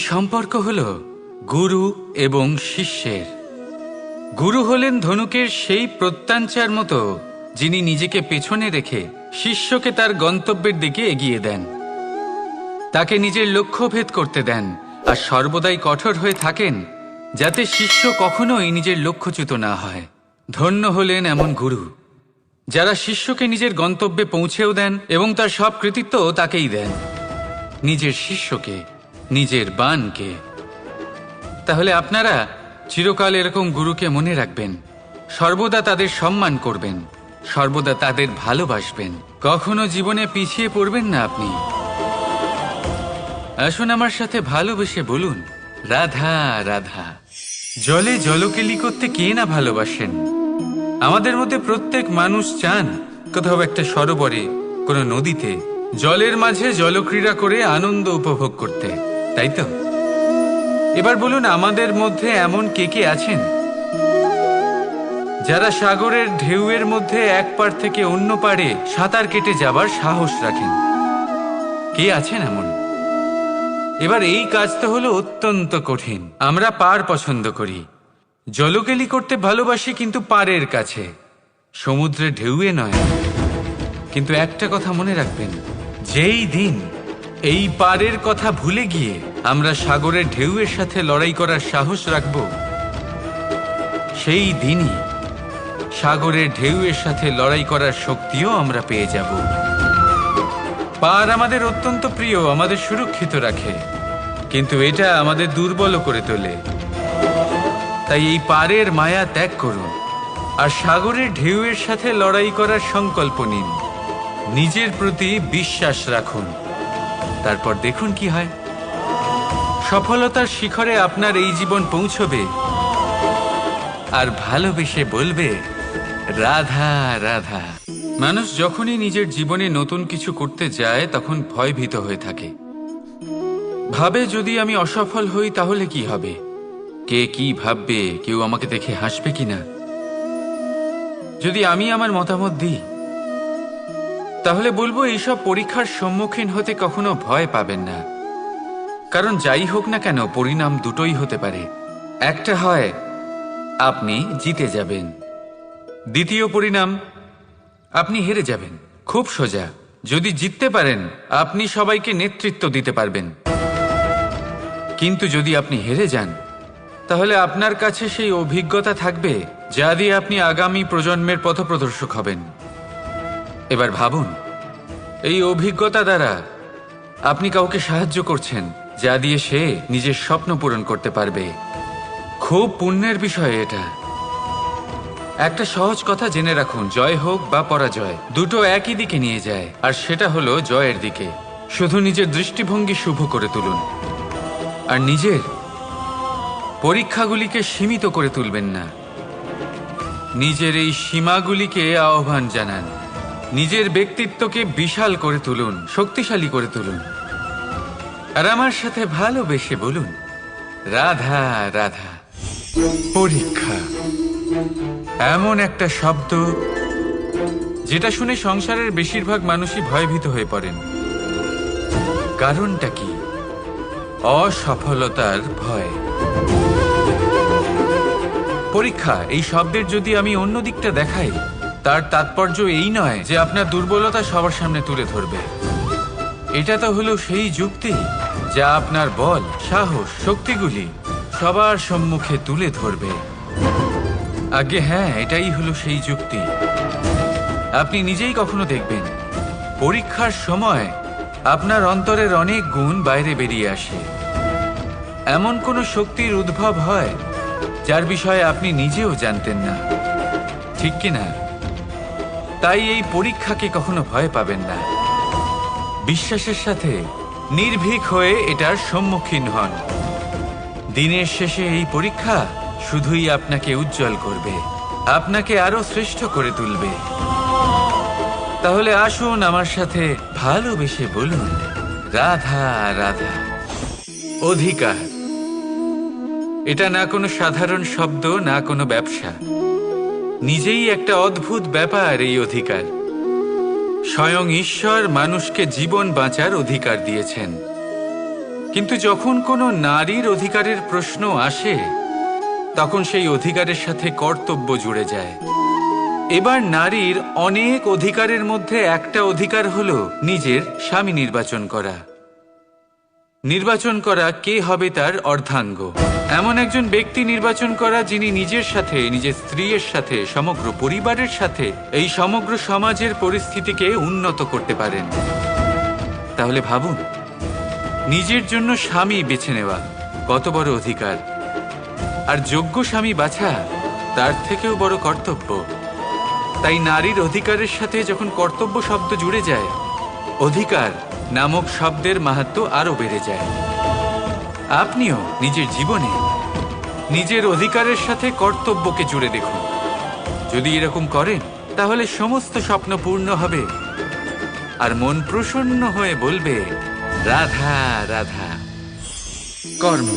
সম্পর্ক হলো গুরু এবং শিষ্যের। গুরু হলেন ধনুকের সেই প্রত্যঞ্চার মতো, যিনি নিজেকে পেছনে রেখে শিষ্যকে তার গন্তব্যের দিকে এগিয়ে দেন, তাকে নিজের লক্ষ্য ভেদ করতে দেন, আর সর্বদাই কঠোর হয়ে থাকেন যাতে শিষ্য কখনোই নিজের লক্ষ্যচ্যুত না হয়। ধন্য হলেন এমন গুরু, যারা শিষ্যকে নিজের গন্তব্যে পৌঁছেও দেন এবং তার সব কৃতিত্ব তাকেই দেন, নিজের শিষ্যকে, নিজের বাণকে। তাহলে আপনারা চিরকাল এরকম গুরুকে মনে রাখবেন, সর্বদা তাদের সম্মান করবেন, সর্বদা তাদের ভালোবাসবেন, কখনো জীবনে পিছিয়ে পড়বেন না আপনি। আসুন আমার সাথে ভালোবেসে বলুন, রাধা রাধা। জলে জলকেলি করতে কে না ভালোবাসেন? আমাদের মধ্যে প্রত্যেক মানুষ চান কোথাও একটা সরোবরে, কোনো নদীতে, জলের মাঝে জলক্রীড়া করে আনন্দ উপভোগ করতে, তাই তো? এবার বলুন, আমাদের মধ্যে এমন কে কে আছেন যারা সাগরের ঢেউয়ের মধ্যে এক পাড় থেকে অন্য পাড়ে সাঁতার কেটে যাবার সাহস রাখেন? কে আছেন এমন? এবার এই কাজটা হলো অত্যন্ত কঠিন। আমরা পাড় পছন্দ করি, জলকেলি করতে ভালোবাসি, কিন্তু পাড়ের কাছে, সমুদ্রের ঢেউয়ে নয়। কিন্তু একটা কথা মনে রাখবেন, যেই দিন এই পাড়ের কথা ভুলে গিয়ে আমরা সাগরের ঢেউয়ের সাথে লড়াই করার সাহস রাখব, সেই দিনই সাগরের ঢেউয়ের সাথে লড়াই করার শক্তিও আমরা পেয়ে যাব। পাড় আমাদের অত্যন্ত প্রিয়, আমাদের সুরক্ষিত রাখে, কিন্তু এটা আমাদের দুর্বল করে তোলে। তাই এই পাড়ের মায়া ত্যাগ করুন আর সাগরের ঢেউয়ের সাথে লড়াই করার সংকল্প নিন। নিজের প্রতি বিশ্বাস রাখুন, তারপর দেখুন কি হয়। সফলতার শিখরে আপনার এই জীবন পৌঁছবে আর ভালোবেসে বলবে, রাধা রাধা। মানুষ যখনই নিজের জীবনে নতুন কিছু করতে যায় তখন ভয়ভীত হয়ে থাকে, ভাবে যদি আমি অসফল হই তাহলে কি হবে, কে কি ভাববে, কেউ আমাকে দেখে হাসবে কিনা। যদি আমি আমার মতামত দিই তাহলে বলবো, এইসব পরীক্ষার সম্মুখীন হতে কখনো ভয় পাবেন না, কারণ যাই হোক না কেন পরিণাম দুটোই হতে পারে। একটা হয় আপনি জিতে যাবেন, দ্বিতীয় পরিণাম আপনি হেরে যাবেন। খুব সোজা। যদি জিততে পারেন আপনি সবাইকে নেতৃত্ব দিতে পারবেন, কিন্তু যদি আপনি হেরে যান তাহলে আপনার কাছে সেই অভিজ্ঞতা থাকবে যা দিয়ে আপনি আগামী প্রজন্মের পথপ্রদর্শক হবেন। এবার ভাবুন, এই অভিজ্ঞতা দ্বারা আপনি কাউকে সাহায্য করছেন, যা দিয়ে সে নিজের স্বপ্ন পূরণ করতে পারবে। খুব পুণ্যের বিষয় এটা। একটা সহজ কথা জেনে রাখুন, জয় হোক বা পরাজয়, দুটো একই দিকে নিয়ে যায়, আর সেটা হলো জয়ের দিকে। শুধু নিজের দৃষ্টিভঙ্গি শুভ করে তুলুন, আর নিজের পরীক্ষাগুলিকে সীমিত করে তুলবেন না। নিজের এই সীমাগুলিকে আহ্বান জানান, নিজের ব্যক্তিত্বকে বিশাল করে তুলুন, শক্তিশালী করে তুলুন, আর আমার সাথে ভালোবেসে বলুন, রাধা রাধা। পরীক্ষা এমন একটা শব্দ যেটা শুনে সংসারের বেশিরভাগ মানুষই ভয়ভীত হয়ে পড়েন। কারণটা কি? অসফলতার ভয়। পরীক্ষা এই শব্দের যদি আমি অন্য দিকটা দেখাই, তার তাৎপর্য এই নয় যে আপনার দুর্বলতা সবার সামনে তুলে ধরবে। এটা তো হলো সেই যুক্তি যা আপনার বল, সাহস, শক্তিগুলি সবার সম্মুখে তুলে ধরবে। আগে হ্যাঁ, এটাই হলো সেই যুক্তি। আপনি নিজেই কখনো দেখবেন পরীক্ষার সময় আপনার অন্তরের অনেক গুণ বাইরে বেরিয়ে আসে। এমন কোনো শক্তির উদ্ভব হয় যার বিষয়ে আপনি নিজেও জানতেন না, ঠিক কিনা? তাই এই পরীক্ষাকে কখনো ভয় পাবেন না। বিশ্বাসের সাথে নির্ভীক হয়ে এটার সম্মুখীন হন। দিনের শেষে এই পরীক্ষা শুধুই আপনাকে উজ্জ্বল করবে, আপনাকে আরো শ্রেষ্ঠ করে তুলবে। তাহলে আসুন আমার সাথে ভালোবেসে বলুন, রাধা রাধা। অধিকার এটা না কোনো সাধারণ শব্দ, না কোনো ব্যবসা, নিজেই একটা অদ্ভুত ব্যাপার। এই অধিকার স্বয়ং ঈশ্বর মানুষকে জীবন বাঁচার অধিকার দিয়েছেন। কিন্তু যখন কোনো নারীর অধিকারের প্রশ্ন আসে তখন সেই অধিকারের সাথে কর্তব্য জুড়ে যায়। এবার নারীর অনেক অধিকারের মধ্যে একটা অধিকার হলো নিজের স্বামী নির্বাচন করা। নির্বাচন করা কে হবে তার অর্ধাঙ্গ, এমন একজন ব্যক্তি নির্বাচন করা যিনি নিজের সাথে, নিজের স্ত্রীর সাথে, সমগ্র পরিবারের সাথে এই সমগ্র সমাজের পরিস্থিতিকে উন্নত করতে পারেন। তাহলে ভাবুন, নিজের জন্য স্বামী বেছে নেওয়া কত বড় অধিকার, আর যোগ্য স্বামী বাছা তার থেকেও বড় কর্তব্য। তাই নারীর অধিকারের সাথে যখন কর্তব্য শব্দ জুড়ে যায়, অধিকার নামক শব্দের মাহাত্ম্য আরো বেড়ে যায়। আপনিও নিজের জীবনে নিজের অধিকারের সাথে কর্তব্যকে জুড়ে দেখুন। যদি এরকম করেন তাহলে সমস্ত স্বপ্ন পূর্ণ হবে, আর মন প্রসন্ন হয়ে বলবে, রাধা রাধা। কর্ম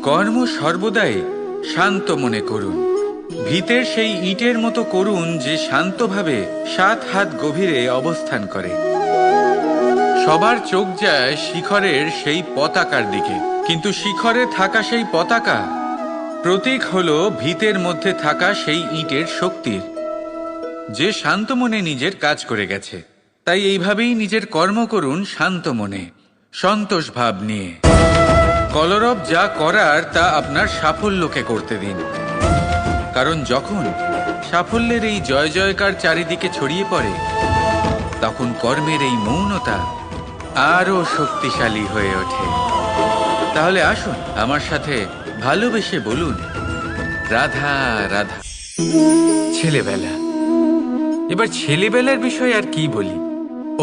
কর্ম সর্বদাই শান্ত মনে করুন। ভিতের সেই ইটের মতো করুন যে শান্তভাবে 7 হাত গভীরে অবস্থান করে। সবার চোখ যায় শিখরের সেই পতাকার দিকে, কিন্তু শিখরে থাকা সেই পতাকা প্রতীক হলো ভিতের মধ্যে থাকা সেই ইটের শক্তির, যে শান্ত মনে নিজের কাজ করে গেছে। তাই এইভাবেই নিজের কর্ম করুন শান্ত মনে, সন্তোষ ভাব নিয়ে। কলরব যা করার তা আপনার সাফল্যকে করতে দিন, কারণ যখন সাফল্যের এই জয় জয়কার চারিদিকে ছড়িয়ে পড়ে তখন কর্মের এই মৌনতা আরো শক্তিশালী হয়ে ওঠে। তাহলে আসুন আমার সাথে ভালোবেসে বলুন, রাধা রাধা। ছেলেবেলা, এবার ছেলেবেলার বিষয় আর কি বলি,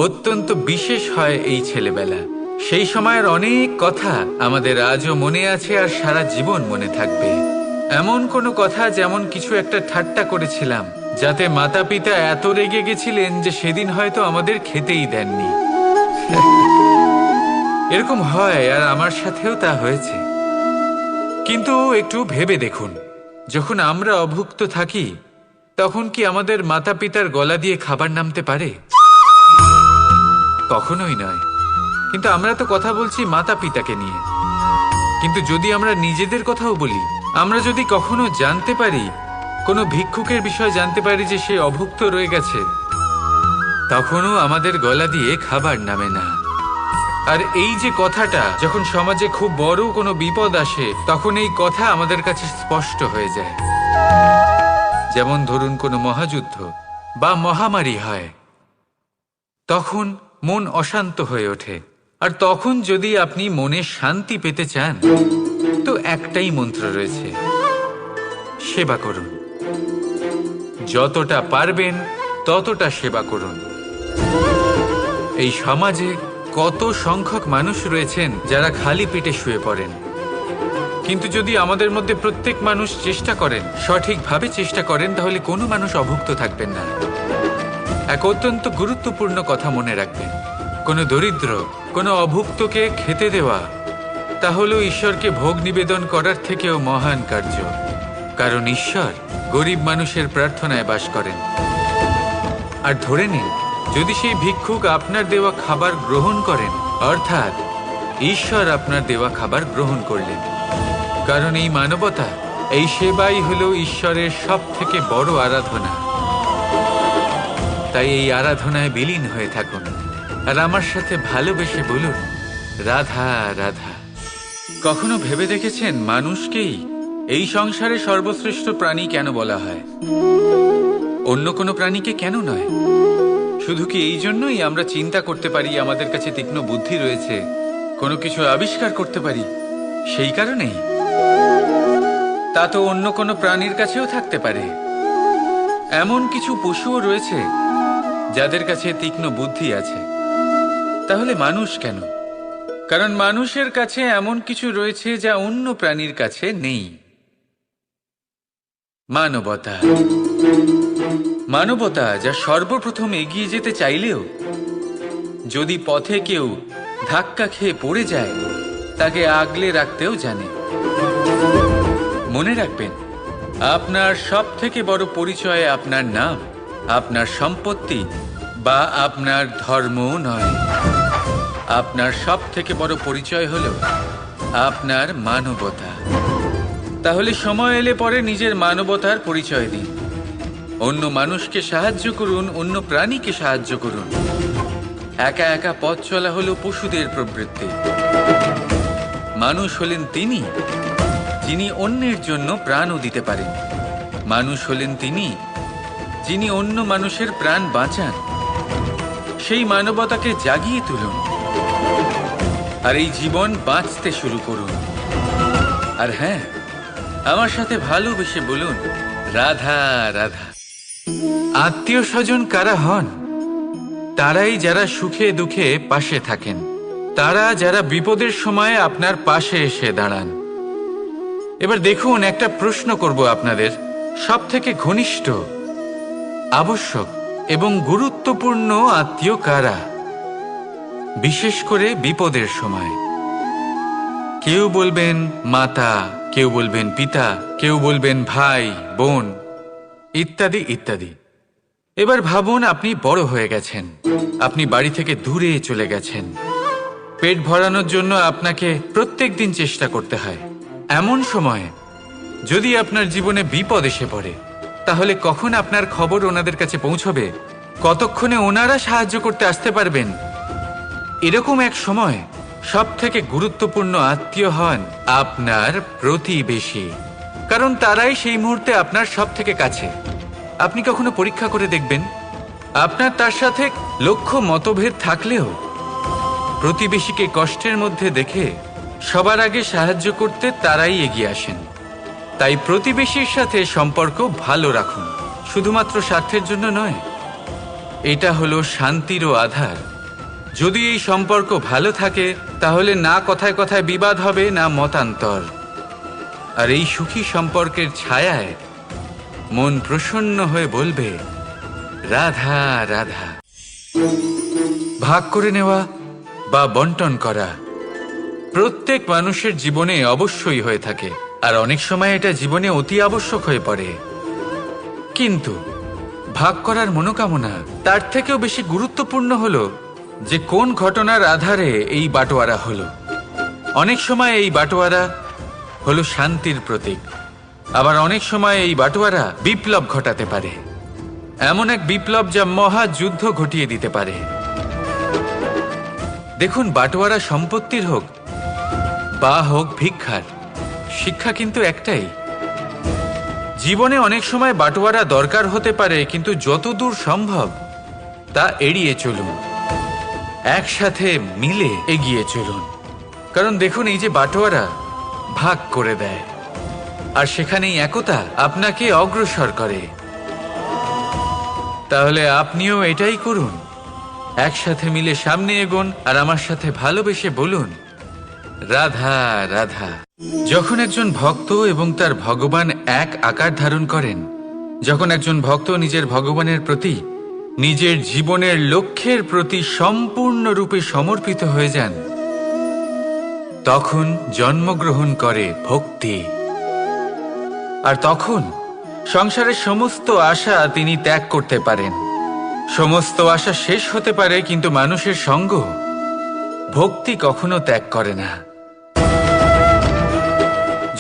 অত্যন্ত বিশেষ হয় এই ছেলেবেলা। সেই সময়ের অনেক কথা আমাদের আজও মনে আছে আর সারা জীবন মনে থাকবে। এমন কোনো কথা যেমন কিছু একটা ঠাট্টা করেছিলাম, যাতে মাতা পিতা এত রেগে গেছিলেন যে সেদিন হয়তো আমাদের খেতেই দেননি। এরকম হয়, আর আমার সাথেও তা হয়েছে। কিন্তু একটু ভেবে দেখুন, যখন আমরা অভুক্ত থাকি তখন কি আমাদের মাতা পিতার গলা দিয়ে খাবার নামতে পারে? কখনোই নয়। কিন্তু আমরা তো কথা বলছি মাতা পিতাকে নিয়ে। কিন্তু যদি আমরা নিজেদের কথাও বলি, আমরা যদি কখনো জানতে পারি, কোনো ভিক্ষুকের বিষয় জানতে পারি যে সে অভুক্ত রয়ে গেছে, তখনও আমাদের গলা দিয়ে খাবার নামে না। আর এই যে কথাটা, যখন সমাজে খুব বড় কোনো বিপদ আসে তখন এই কথা আমাদের কাছে স্পষ্ট হয়ে যায়। যেমন ধরুন কোনো মহাযুদ্ধ বা মহামারী হয়, তখন মন অশান্ত হয়ে ওঠে। আর তখন যদি আপনি মনে শান্তি পেতে চান তো একটাই মন্ত্র রয়েছে, সেবা করুন। যতটা পারবেন ততটা সেবা করুন। এই সমাজে কত সংখ্যক মানুষ রয়েছেন যারা খালি পেটে শুয়ে পড়েন, কিন্তু যদি আমাদের মধ্যে প্রত্যেক মানুষ চেষ্টা করেন, সঠিকভাবে চেষ্টা করেন, তাহলে কোনো মানুষ অভুক্ত থাকবেন না। এক অত্যন্ত গুরুত্বপূর্ণ কথা মনে রাখবেন, কোনো দরিদ্র, কোনো অভুক্তকে খেতে দেওয়া তা হলো ঈশ্বরকে ভোগ নিবেদন করার থেকেও মহান কার্য। কারণ ঈশ্বর গরিব মানুষের প্রার্থনায় বাস করেন। আর ধরে নিন, যদি সেই ভিক্ষুক আপনার দেওয়া খাবার গ্রহণ করেন, অর্থাৎ ঈশ্বর আপনার দেওয়া খাবার গ্রহণ করলেন। কারণ এই মানবতা, এই সেবাই হলো ঈশ্বরের সব থেকে বড় আরাধনা। তাই এই আরাধনায় বিলীন হয়ে থাকুন, আর আমার সাথে ভালোবেসে বলুন, রাধা রাধা। কখনো ভেবে দেখেছেন মানুষকেই এই সংসারে সর্বশ্রেষ্ঠ প্রাণী কেন বলা হয়? অন্য কোনো প্রাণীকে কেন নয়? শুধু কি এই জন্যই আমরা চিন্তা করতে পারি, আমাদের কাছে তীক্ষ্ণ বুদ্ধি রয়েছে, কোনো কিছু আবিষ্কার করতে পারি, সেই কারণেই? তা তো অন্য কোনো প্রাণীর কাছেও থাকতে পারে। এমন কিছু পশুও রয়েছে যাদের কাছে তীক্ষ্ণ বুদ্ধি আছে। তাহলে মানুষ কেন? কারণ মানুষের কাছে এমন কিছু রয়েছে যা অন্য প্রাণীর কাছে নেই। মানবতা। মানবতা যা সর্বপ্রথম এগিয়ে যেতে চাইলেও যদি পথে কেউ ধাক্কা খেয়ে পড়ে যায়, তাকে আগলে রাখতেও জানে। মনে রাখবেন, আপনার সব থেকে বড় পরিচয় আপনার নাম, আপনার সম্পত্তি বা আপনার ধর্ম নয়। আপনার সব থেকে বড় পরিচয় হলো আপনার মানবতা। তাহলে সময় এলে পরে নিজের মানবতার পরিচয় দিন। অন্য মানুষকে সাহায্য করুন, অন্য প্রাণীকে সাহায্য করুন। একা একা পথ চলা হলো পশুদের প্রবৃত্তি। মানুষ হলেন তিনি যিনি অন্যের জন্য প্রাণও দিতে পারেন। মানুষ হলেন তিনি যিনি অন্য মানুষের প্রাণ বাঁচান। সেই মানবতাকে জাগিয়ে তুলুন আর এই জীবন বাঁচতে শুরু করুন। আর হ্যাঁ, আমার সাথে ভালোবেসে বলুন, রাধা রাধা। আত্মীয় স্বজন কারা হন? তারাই যারা সুখে দুঃখে পাশে থাকেন, তারা যারা বিপদের সময় আপনার পাশে এসে দাঁড়ান। এবার দেখুন, একটা প্রশ্ন করব আপনাদের, সব থেকে ঘনিষ্ঠ, আবশ্যক এবং গুরুত্বপূর্ণ আত্মীয় কারা, বিশেষ করে বিপদের সময়? কেউ বলবেন মাতা, কেউ বলবেন পিতা, কেউ বলবেন ভাই বোন, ইত্যাদি ইত্যাদি। এবার ভাবুন, আপনি বড় হয়ে গেছেন, আপনি বাড়ি থেকে দূরে চলে গেছেন। পেট ভরানোর জন্য আপনাকে প্রত্যেক দিন চেষ্টা করতে হয়। এমন সময় যদি আপনার জীবনে বিপদ এসে পড়ে, তাহলে কখন আপনার খবর ওনাদের কাছে পৌঁছবে? কতক্ষণে ওনারা সাহায্য করতে আসতে পারবেন? এরকম এক সময় সব থেকে গুরুত্বপূর্ণ আত্মীয় হন আপনার প্রতিবেশী, কারণ তারাই সেই মুহূর্তে আপনার সব থেকে কাছে। আপনি কখনো পরীক্ষা করে দেখবেন, আপনার তার সাথে লক্ষ্য মতভেদ থাকলেও প্রতিবেশীকে কষ্টের মধ্যে দেখে সবার আগে সাহায্য করতে তারাই এগিয়ে আসেন। তাই প্রতিবেশীর সাথে সম্পর্ক ভালো রাখুন, শুধুমাত্র স্বার্থের জন্য নয়। এটা হলো শান্তিরও আধার। যদি এই সম্পর্ক ভালো থাকে, তাহলে না কথায় কথায় বিবাদ হবে, না মতান্তর। আর এই সুখী সম্পর্কের ছায়ায় মন প্রসন্ন হয়ে বলবে, রাধা রাধা। ভাগ করে নেওয়া বা বন্টন করা প্রত্যেক মানুষের জীবনে অবশ্যই হয়ে থাকে, আর অনেক সময় এটা জীবনে অতি আবশ্যক হয়ে পড়ে। কিন্তু ভাগ করার মনোকামনা তার থেকেও বেশি গুরুত্বপূর্ণ হলো যে কোন ঘটনার আধারে এই বাটোয়ারা হলো। অনেক সময় এই বাটোয়ারা হলো শান্তির প্রতীক, আবার অনেক সময় এই বাটোয়ারা বিপ্লব ঘটাতে পারে, এমন এক বিপ্লব যা মহাযুদ্ধ ঘটিয়ে দিতে পারে। দেখুন, বাটোয়ারা সম্পত্তির হোক বা হোক ভিক্ষার, শিক্ষা কিন্তু একটাই। জীবনে অনেক সময় বাটোয়ারা দরকার হতে পারে, কিন্তু যতদূর সম্ভব তা এড়িয়ে চলুন, একসাথে মিলে এগিয়ে চলুন। কারণ দেখুন, এই যে বাটোয়ারা ভাগ করে দেয়, আর সেখানেই একতা আপনাকে অগ্রসর করে। তাহলে আপনিও এটাই করুন, একসাথে মিলে সামনে এগোন আর আমার সাথে ভালোবেসে বলুন, রাধা রাধা। যখন একজন ভক্ত এবং তার ভগবান এক আকার ধারণ করেন, যখন একজন ভক্ত নিজের ভগবানের প্রতি, নিজের জীবনের লক্ষ্যের প্রতি সম্পূর্ণরূপে সমর্পিত হয়ে যান, তখন জন্মগ্রহণ করে ভক্তি। আর তখন সংসারের সমস্ত আশা তিনি ত্যাগ করতে পারেন। সমস্ত আশা শেষ হতে পারে, কিন্তু মানুষের সঙ্গ ভক্তি কখনো ত্যাগ করে না।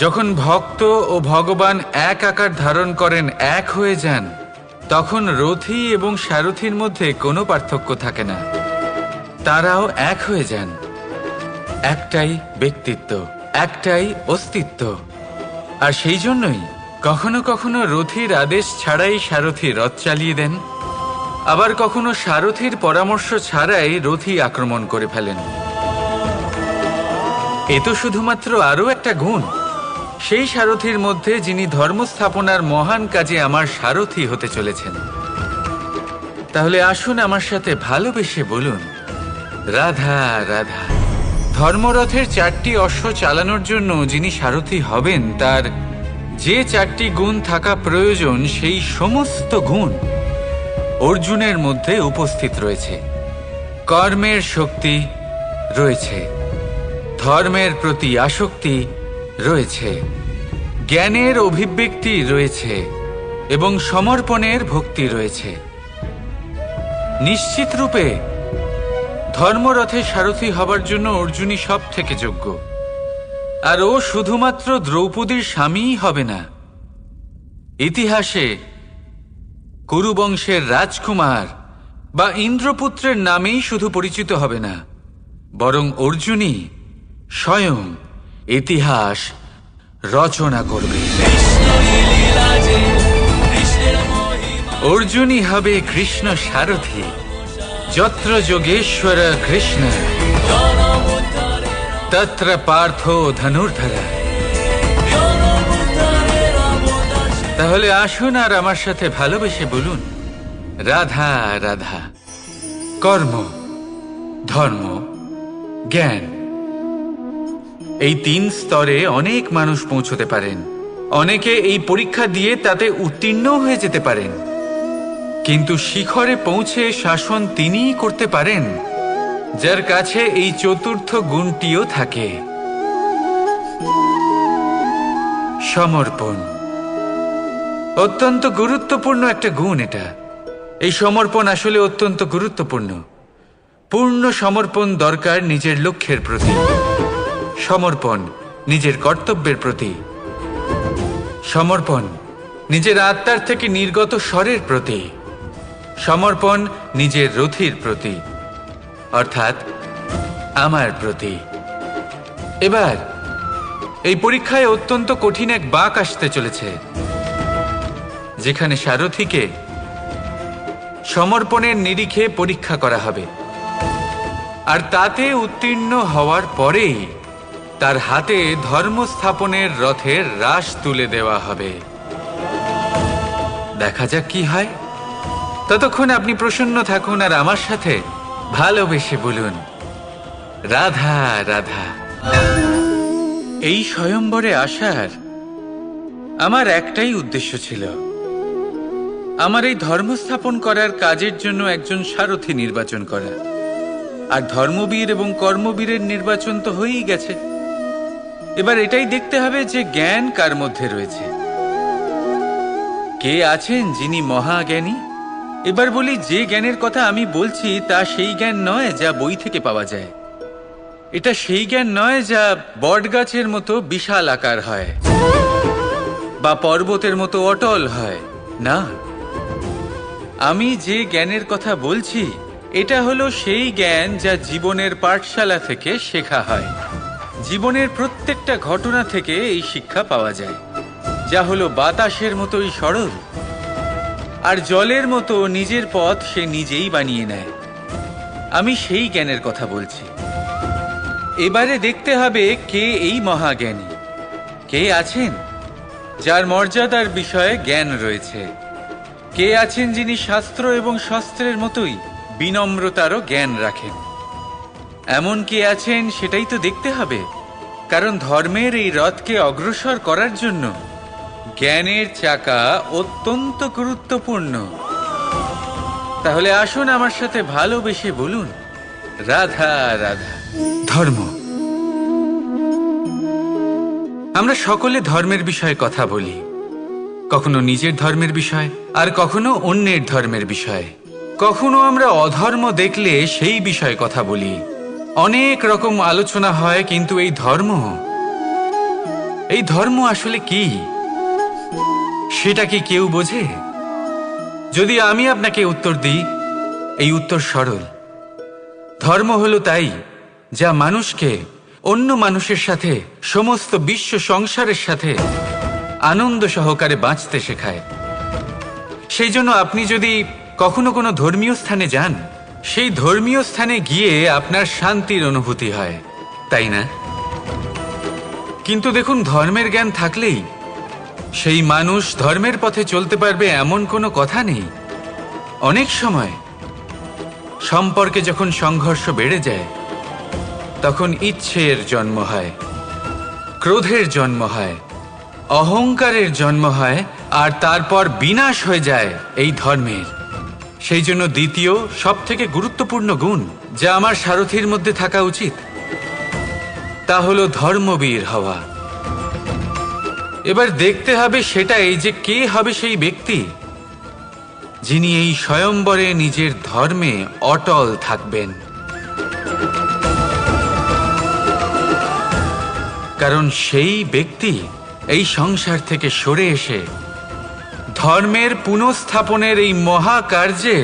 যখন ভক্ত ও ভগবান এক আকার ধারণ করেন, এক হয়ে যান, তখন রথী এবং সারথীর মধ্যে কোনো পার্থক্য থাকে না। তারাও এক হয়ে যান। একটাই ব্যক্তিত্ব, একটাই অস্তিত্ব। আর সেই জন্যই কখনো কখনো রথীর আদেশ ছাড়াই সারথী রথ চালিয়ে দেন, আবার কখনো সারথীর পরামর্শ ছাড়াই রথী আক্রমণ করে ফেলেন। এ তো শুধুমাত্র আরও একটা গুণ সেই সারথীর মধ্যে, যিনি ধর্ম স্থাপনার মহান কাজে আমার সারথী হতে চলেছেন। তাহলে আসুন আমার সাথে ভালোবেসে বলুন, রাধা রাধা। ধর্মরথের 4টি অশ্ব চালানোর জন্য যিনি সারথী হবেন, তার যে 4টি গুণ থাকা প্রয়োজন, সেই সমস্ত গুণ অর্জুনের মধ্যে উপস্থিত রয়েছে। কর্মের শক্তি রয়েছে, ধর্মের প্রতি আসক্তি রয়েছে, জ্ঞানের অভিব্যক্তি রয়েছে এবং সমর্পণের ভক্তি রয়েছে। নিশ্চিত রূপে ধর্মরথে সারথি হবার জন্য অর্জুনই সব থেকে যোগ্য। আর ও শুধুমাত্র দ্রৌপদীর স্বামীই হবে না, ইতিহাসে কুরুবংশের রাজকুমার বা ইন্দ্রপুত্রের নামেই শুধু পরিচিত হবে না, বরং অর্জুনই স্বয়ং ইতিহাস রচনা করবে। অর্জুনই হবে কৃষ্ণ সারথি, যত্র যোগেশ্বর কৃষ্ণ তত্র পার্থ ধনুর্ধরা। তাহলে আসুন আর আমার সাথে ভালোবেসে বলুন, রাধা রাধা। কর্ম, ধর্ম, জ্ঞান, এই 3 স্তরে অনেক মানুষ পৌঁছতে পারেন। অনেকে এই পরীক্ষা দিয়ে তাতে উত্তীর্ণ হয়ে যেতে পারেন, কিন্তু শিখরে পৌঁছে শাসন তিনিই করতে পারেন যার কাছে এই চতুর্থ গুণটিও থাকে, সমর্পণ। অত্যন্ত গুরুত্বপূর্ণ একটা গুণ এটা। এই সমর্পণ আসলে অত্যন্ত গুরুত্বপূর্ণ। পূর্ণ সমর্পণ দরকার নিজের লক্ষ্যের প্রতি, সমর্পণ নিজের কর্তব্যের প্রতি, সমর্পণ নিজের আত্মার থেকে নির্গত স্বরের প্রতি, সমর্পণ নিজের রথির প্রতি, অর্থাৎ আমার প্রতি। এবার এই পরীক্ষায় অত্যন্ত কঠিন এক বাঁক আসতে চলেছে, যেখানে সারথিকে সমর্পণের নিরিখে পরীক্ষা করা হবে, আর তাতে উত্তীর্ণ হওয়ার পরেই তার হাতে ধর্ম স্থাপনের রথের রাশ তুলে দেওয়া হবে। দেখা যাক কি হয়। ততক্ষণ আপনি প্রসন্ন থাকুন আর আমার সাথে ভালোবেসে বলুন, রাধা রাধা। এই স্বয়ম্বরে আসার আমার একটাই উদ্দেশ্য ছিল, আমার এই ধর্ম স্থাপন করার কাজের জন্য একজন সারথি নির্বাচন করা। আর ধর্মবীর এবং কর্মবীরের নির্বাচন তো হয়েই গেছে। এবার এটাই দেখতে হবে যে জ্ঞান কার মধ্যে রয়েছে, কে আছেন যিনি মহাজ্ঞানী। এবার বলি, যে জ্ঞানের কথা আমি বলছি তা সেই জ্ঞান নয় যা বই থেকে পাওয়া যায়। এটা সেই জ্ঞান নয় যা বটগাছের মতো বিশাল আকার হয় বা পর্বতের মতো অটল হয়, না। আমি যে জ্ঞানের কথা বলছি এটা হলো সেই জ্ঞান যা জীবনের পাঠশালা থেকে শেখা হয়। জীবনের প্রত্যেকটা ঘটনা থেকে এই শিক্ষা পাওয়া যায়, যা হলো বাতাসের মতোই সরল আর জলের মতো নিজের পথ সে নিজেই বানিয়ে নেয়। আমি সেই জ্ঞানের কথা বলছি। এবারে দেখতে হবে কে এই মহাজ্ঞানী, কে আছেন যার মর্যাদার বিষয়ে জ্ঞান রয়েছে, কে আছেন যিনি শাস্ত্র এবং শস্ত্রের মতোই বিনম্রতারও জ্ঞান রাখেন। এমন কে আছেন সেটাই তো দেখতে হবে, কারণ ধর্মের এই রথকে অগ্রসর করার জন্য জ্ঞানের চাকা অত্যন্ত গুরুত্বপূর্ণ। তাহলে আসুন আমার সাথে ভালোবেসে বলুন, রাধা রাধা। ধর্ম, আমরা সকলে ধর্মের বিষয়ে কথা বলি, কখনো নিজের ধর্মের বিষয় আর কখনো অন্যের ধর্মের বিষয়। কখনো আমরা অধর্ম দেখলে সেই বিষয়ে কথা বলি, অনেক রকম আলোচনা হয়। কিন্তু এই ধর্ম আসলে কি, সেটা কি কেউ বোঝে? যদি আমি আপনাকে উত্তর দিই, এই উত্তর সরল। ধর্ম হলো তাই যা মানুষকে অন্য মানুষের সাথে, সমস্ত বিশ্ব সংসারের সাথে আনন্দ সহকারে বাঁচতে শেখায়। সেই জন্য আপনি যদি কখনো কোনো ধর্মীয় স্থানে যান, সেই ধর্মীয় স্থানে গিয়ে আপনার শান্তির অনুভূতি হয়, তাই না? কিন্তু দেখুন, ধর্মের জ্ঞান থাকলেই সেই মানুষ ধর্মের পথে চলতে পারবে এমন কোনো কথা নেই। অনেক সময় সম্পর্কে যখন সংঘর্ষ বেড়ে যায়, তখন ইচ্ছের জন্ম হয়, ক্রোধের জন্ম হয়, অহংকারের জন্ম হয়, আর তারপর বিনাশ হয়ে যায় এই ধর্মের। সেই জন্য দ্বিতীয় সবথেকে গুরুত্বপূর্ণ গুণ যা আমার সারথীর মধ্যে থাকা উচিত, তা হলো ধর্মবীর হওয়া। এবার দেখতে হবে সেটাই যে কে হবে সেই ব্যক্তি যিনি এই স্বয়ম্বরে নিজের ধর্মে অটল থাকবেন। কারণ সেই ব্যক্তি এই সংসার থেকে সরে এসে ধর্মের পুনঃস্থাপনের এই মহাকার্যে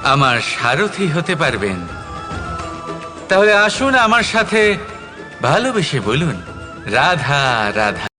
আমার সারথি হতে পারবেন। তাহলে আসুন আমার সাথে ভালোবেসে বলুন, রাধা রাধা।